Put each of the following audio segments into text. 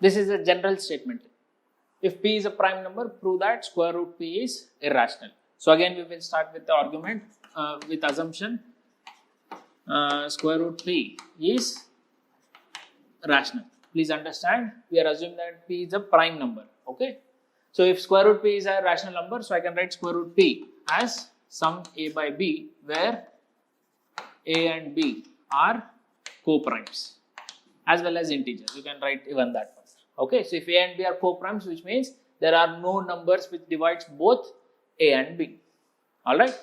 This is a general statement. If p is a prime number, prove that square root p is irrational. So again we will start with the argument with assumption square root p is rational. Please understand, we are assuming that p is a prime number. Okay. So if square root p is a rational number, so I can write square root p as sum a by b, where a and b are co-primes as well as integers. You can write even that one. Okay, so if a and b are co-primes, which means there are no numbers which divides both a and b. Alright.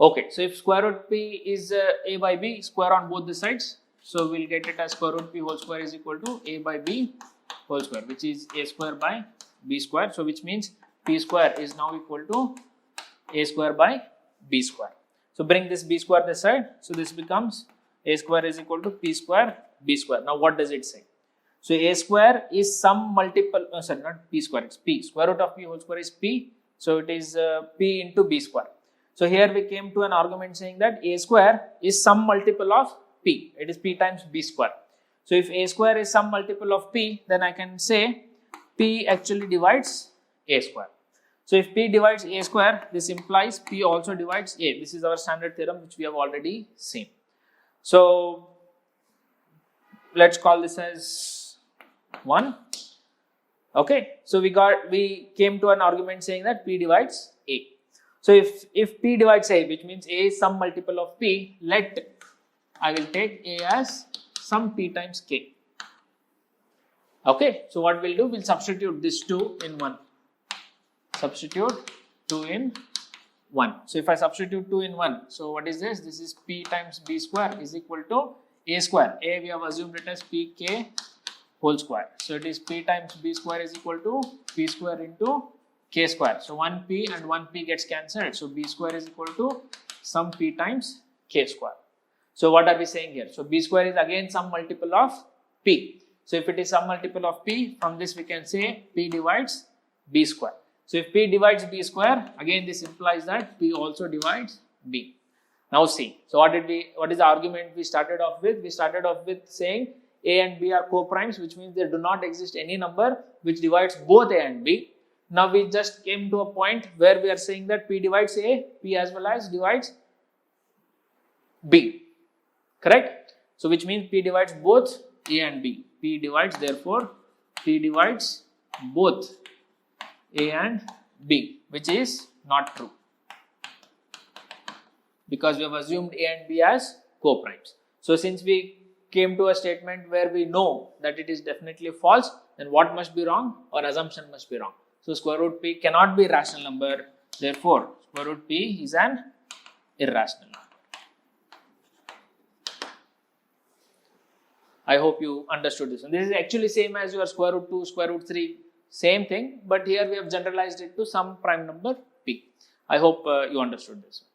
Okay, so if square root p is a by b, square on both the sides. So we'll get it as square root p whole square is equal to a by b whole square, which is a square by b square. So which means p square is now equal to a square by b square. So bring this b square this side. So this becomes a square is equal to p square b square. Now what does it say? So a square is some multiple, sorry, not p square, it's p. Square root of p whole square is p. So it is p into b square. So here we came to an argument saying that a square is some multiple of p. It is p times b square. So if a square is some multiple of p, then I can say p actually divides a square. So if p divides a square, this implies p also divides a. This is our standard theorem which we have already seen. So let's call this as 1. Okay, so we came to an argument saying that p divides a. So if p divides a, which means a is some multiple of p, I will take a as some p times k. Okay, so what we'll do, we'll substitute this 2 in 1. Substitute 2 in 1. So if I substitute 2 in 1, so what is this? This is p times b square is equal to a square. A we have assumed it as pk whole square. So it is p times b square is equal to p square into k square. So 1p and 1p gets cancelled. So b square is equal to some p times k square. So what are we saying here? So b square is again some multiple of p. So if it is some multiple of p, from this we can say p divides b square. So if p divides b square, again this implies that p also divides b. Now see, so what is the argument we started off with? We started off with saying a and b are co-primes, which means there do not exist any number which divides both a and b. Now we just came to a point where we are saying that p divides a, p as well as divides b. Correct? So which means p divides both a and b. P divides, therefore p divides both a and b, which is not true, because we have assumed a and b as co-primes. So since we came to a statement where we know that it is definitely false, then what must be wrong? Our assumption must be wrong. So square root p cannot be a rational number, therefore square root p is an irrational number. I hope you understood this one. This is actually same as your square root 2, square root 3, same thing, but here we have generalized it to some prime number p. I hope you understood this one.